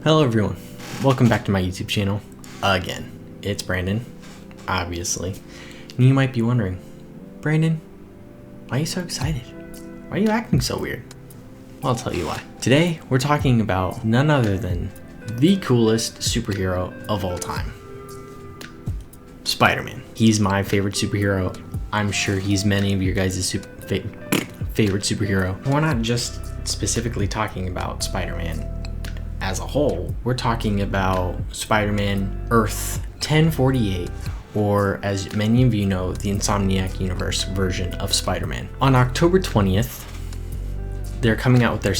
Hello everyone, welcome back to my YouTube channel again. It's Brandon, obviously, and you might be wondering, Brandon, why are you so excited? Why are you acting so weird? Well, I'll tell you why. Today we're talking about none other than the coolest superhero of all time, Spider-Man. He's my favorite superhero. I'm sure he's many of your guys' favorite superhero. We're not just specifically talking about Spider-Man as a whole. We're talking about Spider-Man Earth 1048, or as many of you know, the Insomniac universe version of Spider-Man. On October 20th, they're coming out with their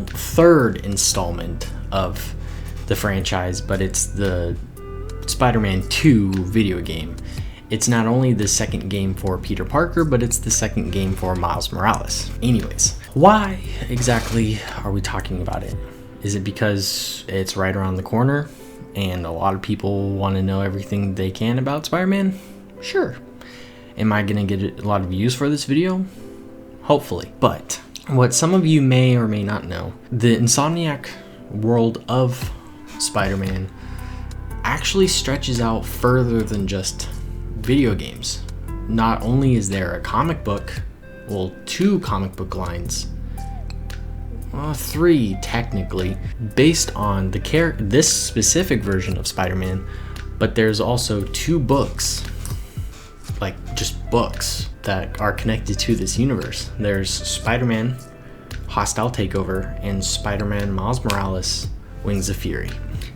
third installment of the franchise, but it's the Spider-Man 2 video game. It's not only the second game for Peter Parker, but it's the second game for Miles Morales. Anyways, why exactly are we talking about it? Is it because it's right around the corner and a lot of people want to know everything they can about Spider-Man? Sure. Am I going to get a lot of views for this video? Hopefully. But what some of you may or may not know, the Insomniac world of Spider-Man actually stretches out further than just video games. Not only is there a comic book, well, two comic book lines, three technically, based on this specific version of Spider-Man, but there's also two books, like just books that are connected to this universe. There's Spider-Man Hostile Takeover and Spider-Man Miles Morales Wings of Fury.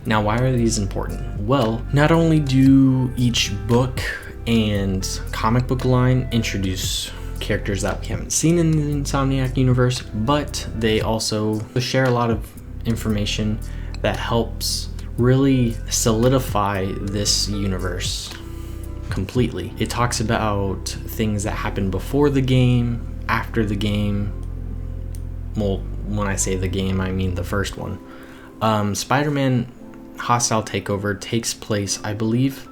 Now, why are these important? Well, not only do each book and comic book line introduce characters that we haven't seen in the Insomniac universe, but they also share a lot of information that helps really solidify this universe completely. It talks about things that happened before the game, after the game. Well, when I say the game, I mean the first one. Spider-Man Hostile Takeover takes place, I believe,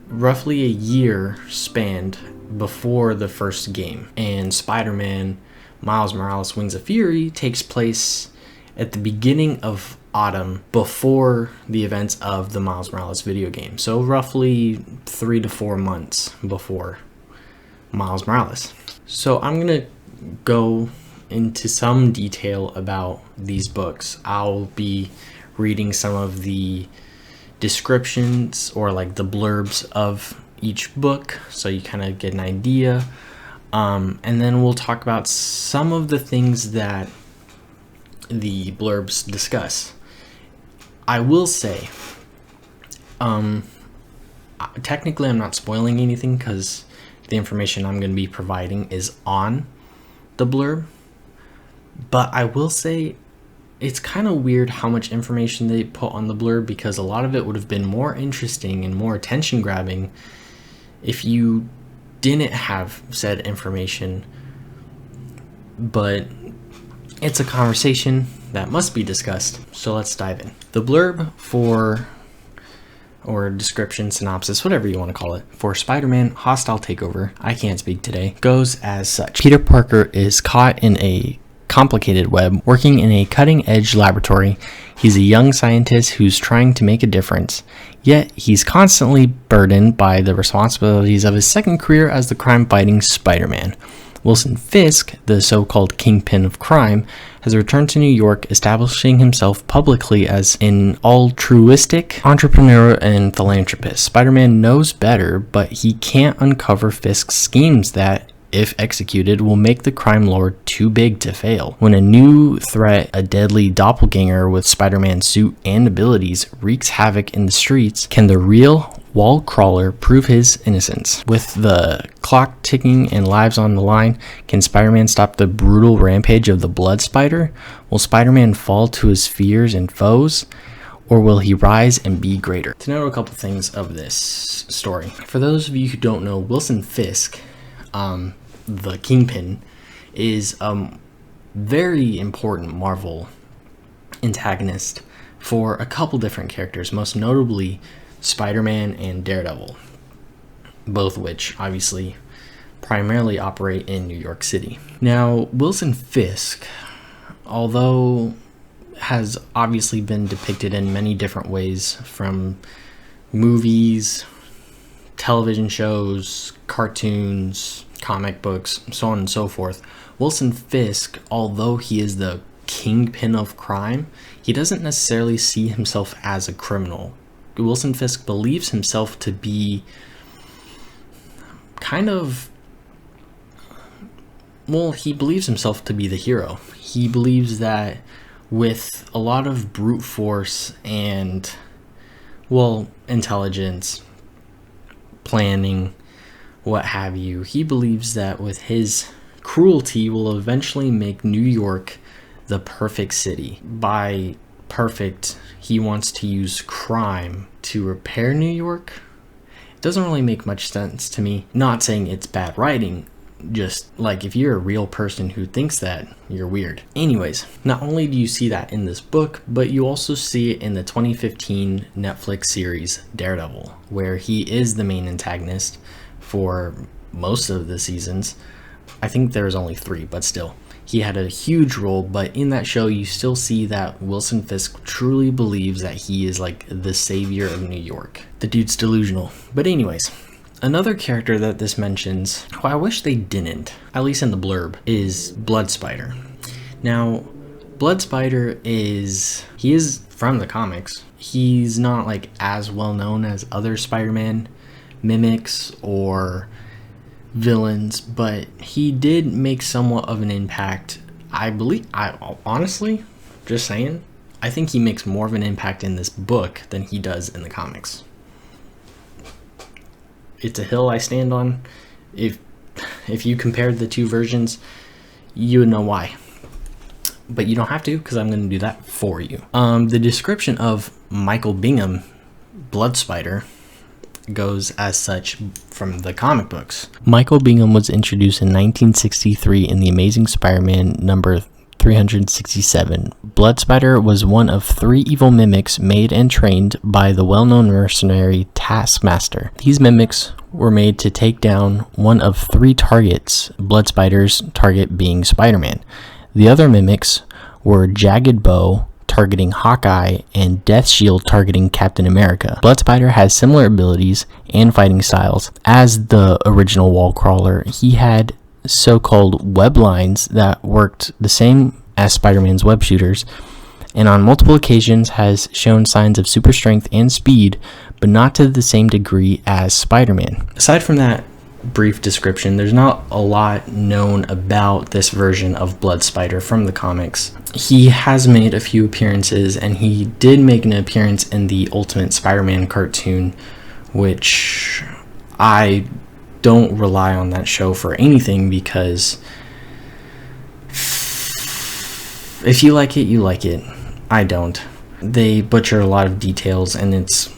roughly a year spanned before the first game, and Spider-Man Miles Morales Wings of Fury takes place at the beginning of autumn before the events of the Miles Morales video game, so roughly 3 to 4 months before Miles Morales. So I'm gonna go into some detail about these books. I'll be reading some of the descriptions or like the blurbs of each book so you kind of get an idea, and then we'll talk about some of the things that the blurbs discuss. I will say, technically I'm not spoiling anything because the information I'm going to be providing is on the blurb, but I will say it's kind of weird how much information they put on the blurb, because a lot of it would have been more interesting and more attention grabbing if you didn't have said information. But it's a conversation that must be discussed, so let's dive in. The blurb or description, synopsis, whatever you want to call it, for Spider-Man Hostile Takeover, I can't speak today, goes as such. Peter Parker is caught in a complicated web, working in a cutting-edge laboratory. He's a young scientist who's trying to make a difference, yet he's constantly burdened by the responsibilities of his second career as the crime-fighting Spider-Man. Wilson Fisk, the so-called kingpin of crime, has returned to New York, establishing himself publicly as an altruistic entrepreneur and philanthropist. Spider-Man knows better, but he can't uncover Fisk's schemes that, if executed, will make the crime lord too big to fail. When a new threat, a deadly doppelganger with Spider-Man's suit and abilities, wreaks havoc in the streets, can the real wall crawler prove his innocence? With the clock ticking and lives on the line, can Spider-Man stop the brutal rampage of the Blood Spider? Will Spider-Man fall to his fears and foes, or will he rise and be greater? To know a couple things of this story. For those of you who don't know, Wilson Fisk, the Kingpin, is a very important Marvel antagonist for a couple different characters, most notably Spider-Man and Daredevil, both which obviously primarily operate in New York City. Now, Wilson Fisk, although has obviously been depicted in many different ways, from movies, television shows, cartoons, comic books, so on and so forth. Wilson Fisk, although he is the kingpin of crime, he doesn't necessarily see himself as a criminal. Wilson Fisk believes himself to be he believes himself to be the hero. He believes that with a lot of brute force and, intelligence, planning, what have you, he believes that with his cruelty will eventually make New York the perfect city. By perfect, he wants to use crime to repair New York. It doesn't really make much sense to me. Not saying it's bad writing, just like, if you're a real person who thinks that, you're weird. Anyways, not only do you see that in this book, but you also see it in the 2015 Netflix series Daredevil, where he is the main antagonist for most of the seasons. I think there's only 3, but still, he had a huge role. But in that show, you still see that Wilson Fisk truly believes that he is like the savior of New York. The dude's delusional. But anyways, another character that this mentions, who I wish they didn't, at least in the blurb, is Blood Spider. Now, Blood Spider is from the comics. He's not like as well known as other Spider-Man mimics or villains, but he did make somewhat of an impact. I honestly, just saying, I think he makes more of an impact in this book than he does in the comics. It's a hill I stand on. If you compared the 2 versions, you would know why. But you don't have to, because I'm going to do that for you. The description of Michael Bingham, Blood Spider, goes as such from the comic books. Michael Bingham was introduced in 1963 in The Amazing Spider-Man number 367. Blood Spider was one of 3 evil mimics made and trained by the well-known mercenary Taskmaster. These mimics were made to take down one of 3 targets, Blood Spider's target being Spider-Man. The other mimics were Jagged Bow, targeting Hawkeye, and Death Shield targeting Captain America. Blood Spider has similar abilities and fighting styles. As the original wall crawler, he had so-called web lines that worked the same as Spider-Man's web shooters, and on multiple occasions has shown signs of super strength and speed, but not to the same degree as Spider-Man. Aside from that brief description, there's not a lot known about this version of Blood Spider from the comics. He has made a few appearances, and he did make an appearance in the Ultimate Spider-Man cartoon, which I don't rely on that show for anything, because if you like it, you like it. I don't. They butcher a lot of details, and it's,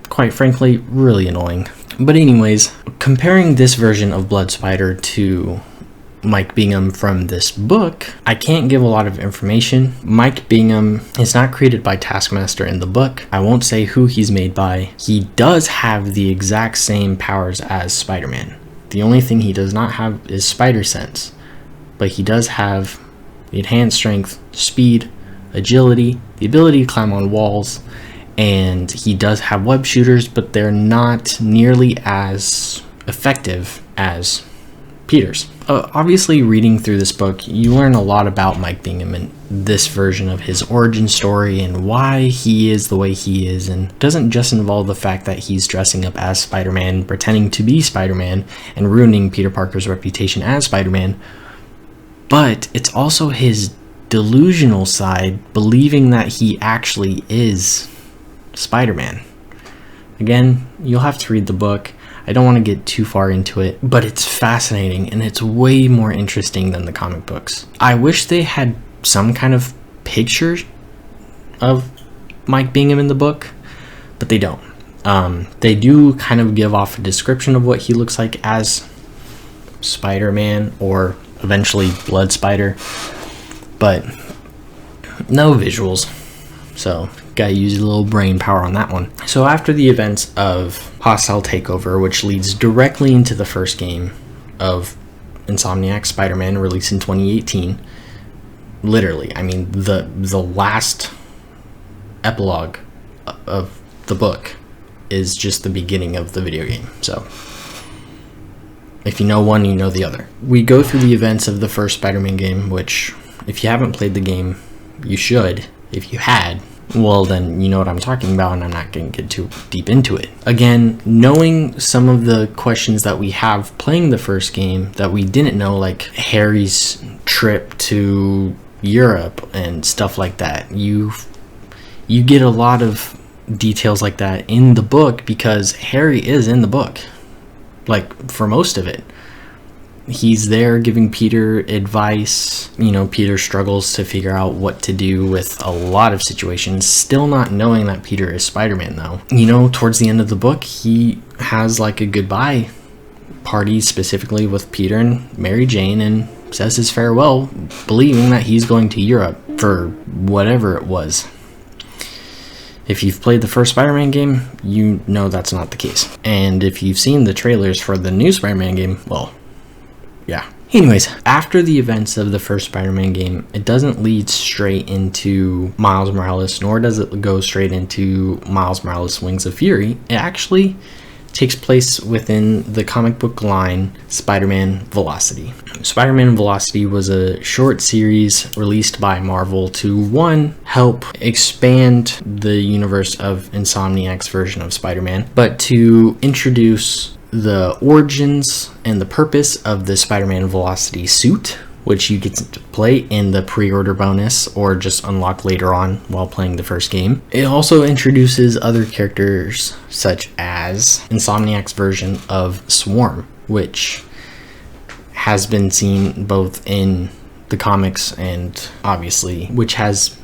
quite frankly, really annoying. But anyways, comparing this version of Blood Spider to Mike Bingham from this book, I can't give a lot of information. Mike Bingham is not created by Taskmaster in the book. I won't say who he's made by. He does have the exact same powers as Spider-Man. The only thing he does not have is spider sense, but he does have the enhanced strength, speed, agility, the ability to climb on walls, and he does have web shooters, but they're not nearly as effective as Peter's. Obviously, reading through this book, you learn a lot about Mike Bingham and this version of his origin story and why he is the way he is, and it doesn't just involve the fact that he's dressing up as Spider-Man, pretending to be Spider-Man, and ruining Peter Parker's reputation as Spider-Man, but it's also his delusional side, believing that he actually is Spider-Man. Again, you'll have to read the book. I don't want to get too far into it, but it's fascinating and it's way more interesting than the comic books. I wish they had some kind of picture of Mike Bingham in the book, but they don't. They do kind of give off a description of what he looks like as Spider-Man, or eventually Blood Spider, but no visuals. So gotta use a little brain power on that one. So after the events of Hostile Takeover, which leads directly into the first game of Insomniac Spider-Man, released in 2018, literally. I mean, the last epilogue of the book is just the beginning of the video game. So if you know one, you know the other. We go through the events of the first Spider-Man game, which if you haven't played the game, you should. If you had, well, then you know what I'm talking about, and I'm not going to get too deep into it. Again, knowing some of the questions that we have playing the first game that we didn't know, like Harry's trip to Europe and stuff like that, you get a lot of details like that in the book, because Harry is in the book, like for most of it. He's there giving Peter advice. You know, Peter struggles to figure out what to do with a lot of situations, still not knowing that Peter is Spider-Man though. You know, towards the end of the book, he has like a goodbye party specifically with Peter and Mary Jane, and says his farewell, believing that he's going to Europe for whatever it was. If you've played the first Spider-Man game, you know that's not the case. And if you've seen the trailers for the new Spider-Man game, well, yeah. Anyways, after the events of the first Spider-Man game, it doesn't lead straight into Miles Morales, nor does it go straight into Miles Morales Wings of Fury. It actually takes place within the comic book line Spider-Man Velocity. Spider-Man Velocity was a short series released by Marvel to, one, help expand the universe of Insomniac's version of Spider-Man, but to introduce the origins and the purpose of the Spider-Man Velocity suit, which you get to play in the pre-order bonus or just unlock later on while playing the first game. It also introduces other characters such as Insomniac's version of Swarm, which has been seen both in the comics and obviously, which has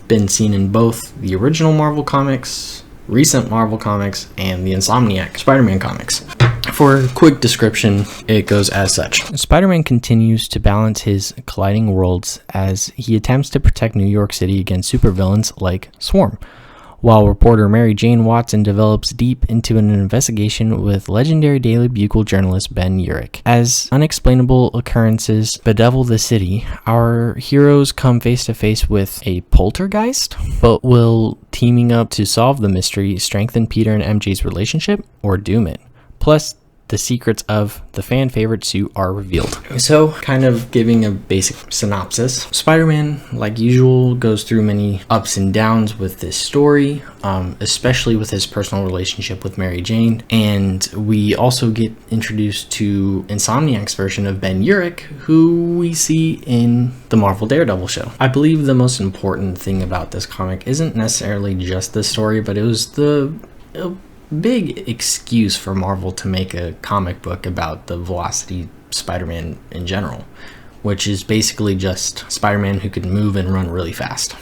been seen in both the original Marvel comics, recent Marvel comics, and the Insomniac Spider-Man comics. For a quick description, it goes as such. Spider-Man continues to balance his colliding worlds as he attempts to protect New York City against supervillains like Swarm, while reporter Mary Jane Watson develops deep into an investigation with legendary Daily Bugle journalist Ben Urich. As unexplainable occurrences bedevil the city, our heroes come face to face with a poltergeist, but will teaming up to solve the mystery strengthen Peter and MJ's relationship or doom it? Plus, the secrets of the fan favorite suit are revealed. So, kind of giving a basic synopsis. Spider-Man, like usual, goes through many ups and downs with this story, especially with his personal relationship with Mary Jane. And we also get introduced to Insomniac's version of Ben Urich, who we see in the Marvel Daredevil show. I believe the most important thing about this comic isn't necessarily just the story, but it was the big excuse for Marvel to make a comic book about the Velocity Spider-Man in general, which is basically just Spider-Man who can move and run really fast.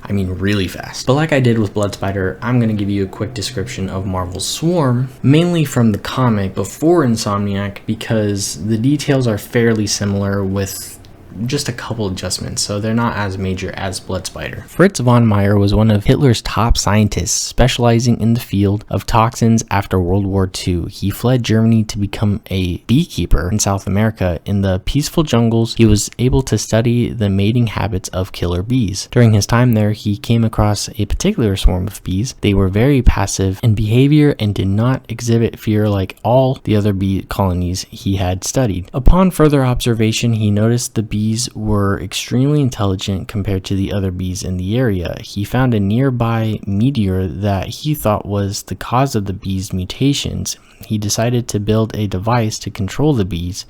I mean, really fast. But like I did with Blood Spider, I'm going to give you a quick description of Marvel's Swarm, mainly from the comic before Insomniac, because the details are fairly similar with just a couple adjustments, so they're not as major as Blood Spider. Fritz von Meyer was one of Hitler's top scientists, specializing in the field of toxins after World War II. He fled Germany to become a beekeeper in South America. In the peaceful jungles, he was able to study the mating habits of killer bees. During his time there, he came across a particular swarm of bees. They were very passive in behavior and did not exhibit fear like all the other bee colonies he had studied. Upon further observation, he noticed the bees were extremely intelligent compared to the other bees in the area. He found a nearby meteor that he thought was the cause of the bees' mutations. He decided to build a device to control the bees,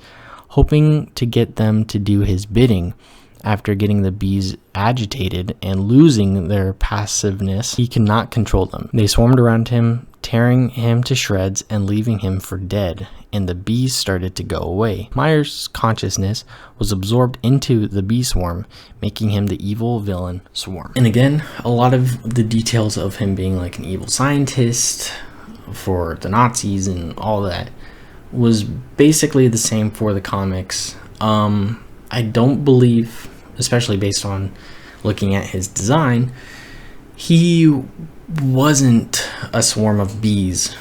hoping to get them to do his bidding. After getting the bees agitated and losing their passiveness, he could not control them. They swarmed around him, tearing him to shreds and leaving him for dead, and the bees started to go away. Meyer's consciousness was absorbed into the bee swarm, making him the evil villain Swarm. And again, a lot of the details of him being like an evil scientist for the Nazis and all that was basically the same for the comics. I don't believe, especially based on looking at his design, he wasn't a swarm of bees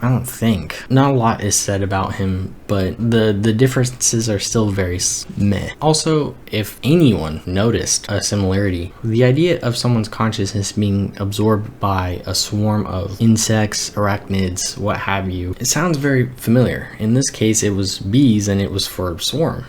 I don't think. Not a lot is said about him, but the differences are still very meh. Also, if anyone noticed a similarity, the idea of someone's consciousness being absorbed by a swarm of insects, arachnids, what have you, it sounds very familiar. In this case, it was bees and it was for swarm.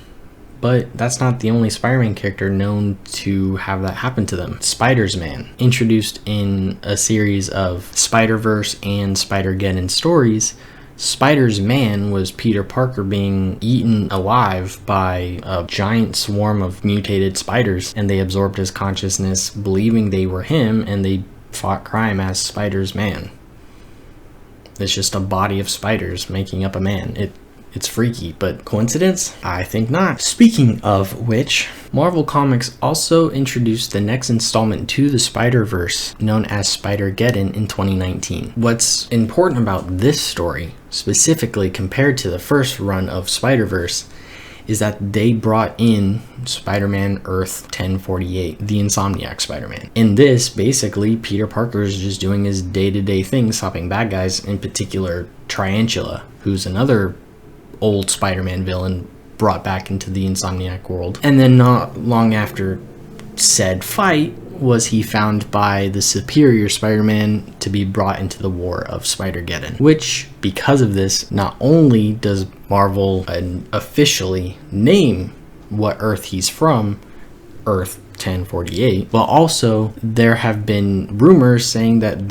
But that's not the only Spider-Man character known to have that happen to them. Spider-Man, introduced in a series of Spider-Verse and Spider-Geddon stories, Spider-Man was Peter Parker being eaten alive by a giant swarm of mutated spiders, and they absorbed his consciousness, believing they were him, and they fought crime as Spider-Man. It's just a body of spiders making up a man. It's freaky, but coincidence? I think not. Speaking of which, Marvel Comics also introduced the next installment to the Spider-Verse, known as Spider-Geddon, in 2019. What's important about this story, specifically compared to the first run of Spider-Verse, is that they brought in Spider-Man Earth 1048, the Insomniac Spider-Man. In this, basically, Peter Parker is just doing his day-to-day thing, stopping bad guys, in particular Tarantula, who's another old Spider-Man villain brought back into the Insomniac world. And then not long after said fight was he found by the superior Spider-Man to be brought into the war of Spider-Geddon, which, because of this, not only does Marvel officially name what Earth he's from, Earth 1048, but also there have been rumors saying that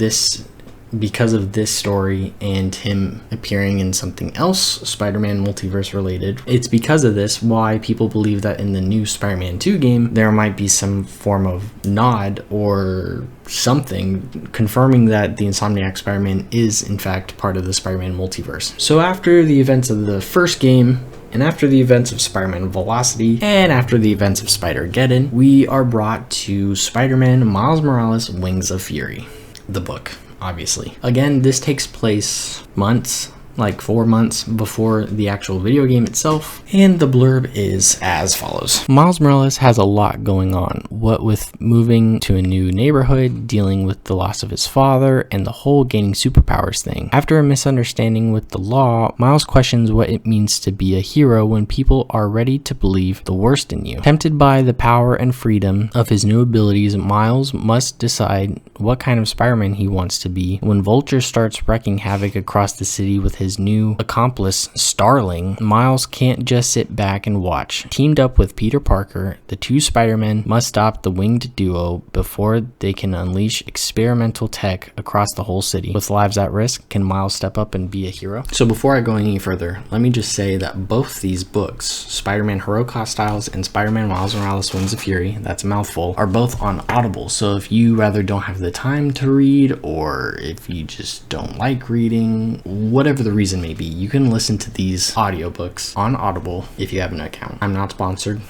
because of this story and him appearing in something else Spider-Man multiverse related, it's because of this why people believe that in the new Spider-Man 2 game there might be some form of nod or something confirming that the Insomniac Spider-Man is in fact part of the Spider-Man multiverse. So after the events of the first game, and after the events of Spider-Man Velocity, and after the events of Spider-Geddon, we are brought to Spider-Man Miles Morales Wings of Fury, the book. Obviously. Again, this takes place months, like 4 months before the actual video game itself, and the blurb is as follows. Miles Morales has a lot going on, what with moving to a new neighborhood, dealing with the loss of his father, and the whole gaining superpowers thing. After a misunderstanding with the law, Miles questions what it means to be a hero when people are ready to believe the worst in you. Tempted by the power and freedom of his new abilities, Miles must decide what kind of Spider-Man he wants to be. When Vulture starts wreaking havoc across the city with his new accomplice, Starling, Miles can't just sit back and watch. Teamed up with Peter Parker, the two Spider-Men must stop the winged duo before they can unleash experimental tech across the whole city. With lives at risk, can Miles step up and be a hero? So before I go any further, let me just say that both these books, Spider-Man Heroic Hostiles and Spider-Man Miles Morales Wings of Fury, that's a mouthful, are both on Audible. So if you rather don't have the time to read, or if you just don't like reading, whatever the reason may be, you can listen to these audiobooks on Audible if you have an account. I'm not sponsored.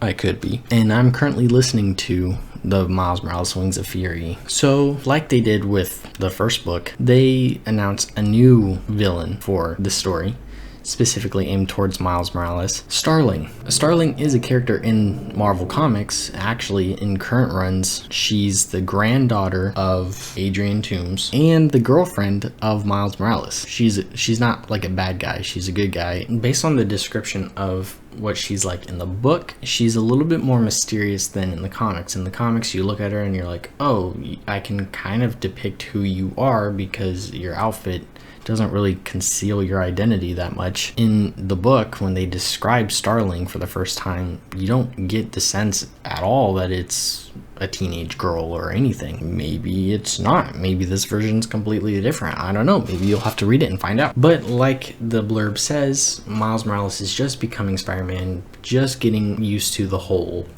I could be. And I'm currently listening to the Miles Morales Wings of Fury. So, like they did with the first book, they announced a new villain for the story, specifically aimed towards Miles Morales, Starling. Starling is a character in Marvel Comics. Actually, in current runs, she's the granddaughter of Adrian Toomes and the girlfriend of Miles Morales. She's not like a bad guy, she's a good guy. Based on the description of what she's like in the book, she's a little bit more mysterious than in the comics. In the comics, you look at her and you're like, oh, I can kind of depict who you are because your outfit doesn't really conceal your identity that much. In the book, when they describe Starling for the first time, you don't get the sense at all that it's a teenage girl or anything. Maybe it's not. Maybe this version's completely different. I don't know. Maybe you'll have to read it and find out. But like the blurb says, Miles Morales is just becoming Spider-Man, just getting used to the whole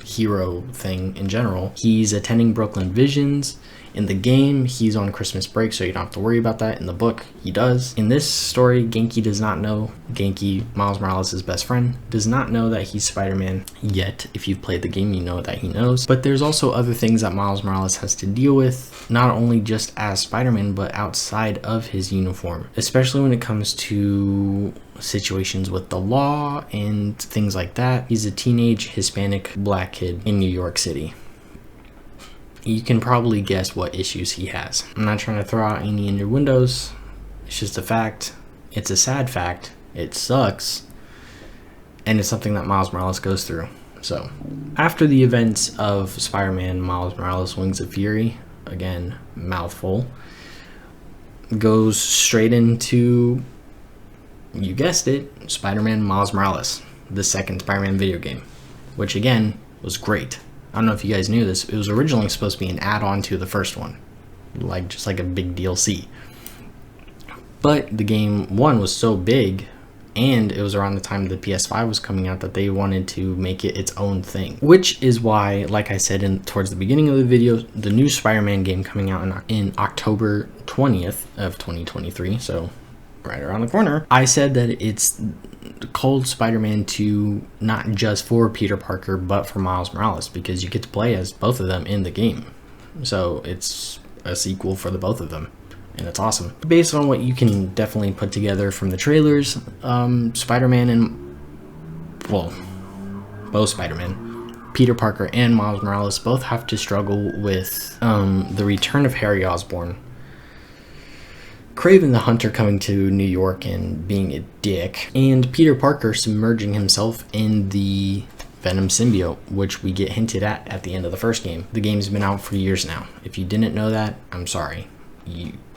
hero thing in general. He's attending Brooklyn Visions. In the game, he's on Christmas break, so you don't have to worry about that. In the book, he does. In this story, Genki does not know. Genki, Miles Morales' best friend, does not know that he's Spider-Man yet. If you've played the game, you know that he knows. But there's also other things that Miles Morales has to deal with, not only just as Spider-Man, but outside of his uniform, especially when it comes to situations with the law and things like that. He's a teenage Hispanic black kid in New York City. You can probably guess what issues he has. I'm not trying to throw out any innuendos. It's just a fact. It's a sad fact. It sucks. And it's something that Miles Morales goes through. So, after the events of Spider-Man Miles Morales Wings of Fury, again, mouthful, goes straight into, you guessed it, Spider-Man Miles Morales, the second Spider-Man video game, which again was great. I don't know if you guys knew this. It was originally supposed to be an add-on to the first one, just like a big DLC. But the game one was so big, and it was around the time the PS5 was coming out, that they wanted to make it its own thing. Which is why, like I said towards the beginning of the video, the new Spider-Man game coming out in October 20th of 2023, so right around the corner, I said that it's called Spider-Man 2 not just for Peter Parker, but for Miles Morales, because you get to play as both of them in the game. So it's a sequel for the both of them. And it's awesome. Based on what you can definitely put together from the trailers, Spider-Man and, well, both Spider-Man, Peter Parker and Miles Morales both have to struggle with the return of Harry Osborn, Kraven the Hunter coming to New York and being a dick, and Peter Parker submerging himself in the Venom symbiote, which we get hinted at the end of the first game. The game's been out for years now. If you didn't know that, I'm sorry.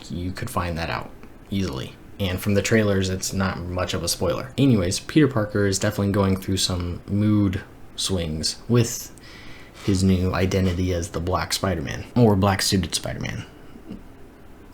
You could find that out easily. And from the trailers, it's not much of a spoiler. Anyways, Peter Parker is definitely going through some mood swings with his new identity as the Black Spider-Man, or Black Suited Spider-Man.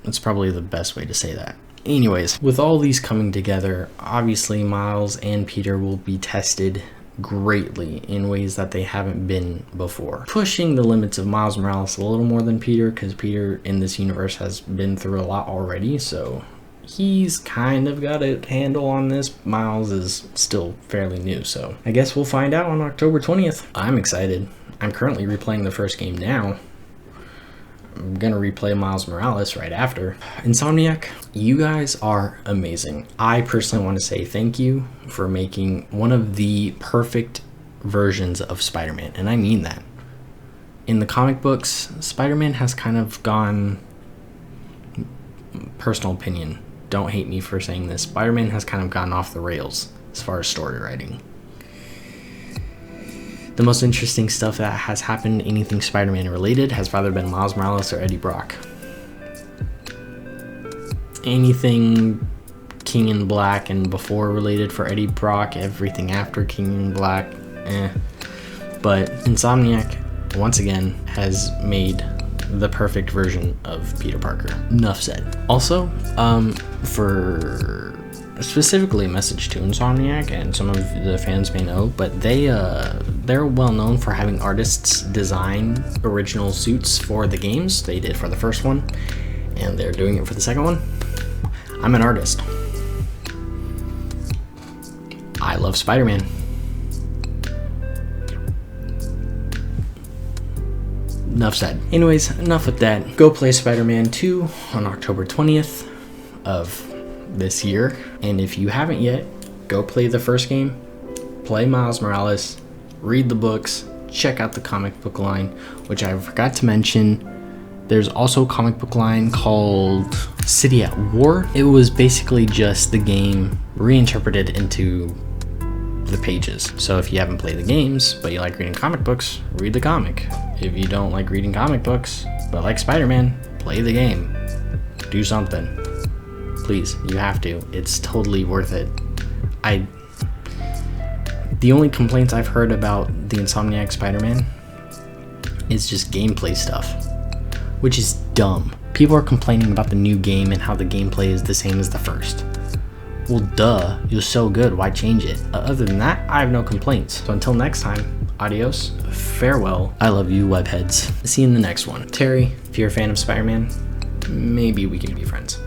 That's probably the best way to say that. Anyways, with all these coming together, obviously Miles and Peter will be tested greatly in ways that they haven't been before, pushing the limits of Miles Morales a little more than Peter, because Peter in this universe has been through a lot already, so he's kind of got a handle on this. Miles is still fairly new, so I guess we'll find out on October 20th. I'm excited. I'm currently replaying the first game now. I'm gonna replay Miles Morales right after. Insomniac, you guys are amazing. I personally want to say thank you for making one of the perfect versions of Spider-Man, and I mean that. In the comic books, Spider-Man has kind of gone, personal opinion, don't hate me for saying this, Spider-Man has kind of gone off the rails as far as story writing. The most interesting stuff that has happened, anything Spider-Man related, has either been Miles Morales or Eddie Brock. Anything King in Black and before related for Eddie Brock, everything after King in Black, But Insomniac, once again, has made the perfect version of Peter Parker. Enough said. Also, for specifically a message to Insomniac, and some of the fans may know, but they're well known for having artists design original suits for the games. They did for the first one, and they're doing it for the second one. I'm an artist. I love Spider-Man. Enough said. Anyways, enough with that. Go play Spider-Man 2 on October 20th of this year, and if you haven't yet, go play the first game, play Miles Morales, read the books, check out the comic book line, which I forgot to mention. There's also a comic book line called City at War. It was basically just the game reinterpreted into the pages. So if you haven't played the games but you like reading comic books, read the comic. If you don't like reading comic books but like Spider-Man, play the game. Do something. Please, you have to. It's totally worth it. The only complaints I've heard about the Insomniac Spider-Man is just gameplay stuff, which is dumb. People are complaining about the new game and how the gameplay is the same as the first. Well, duh, it was so good, why change it? Other than that, I have no complaints. So until next time, adios, farewell, I love you, webheads. See you in the next one. Terry, if you're a fan of Spider-Man, maybe we can be friends.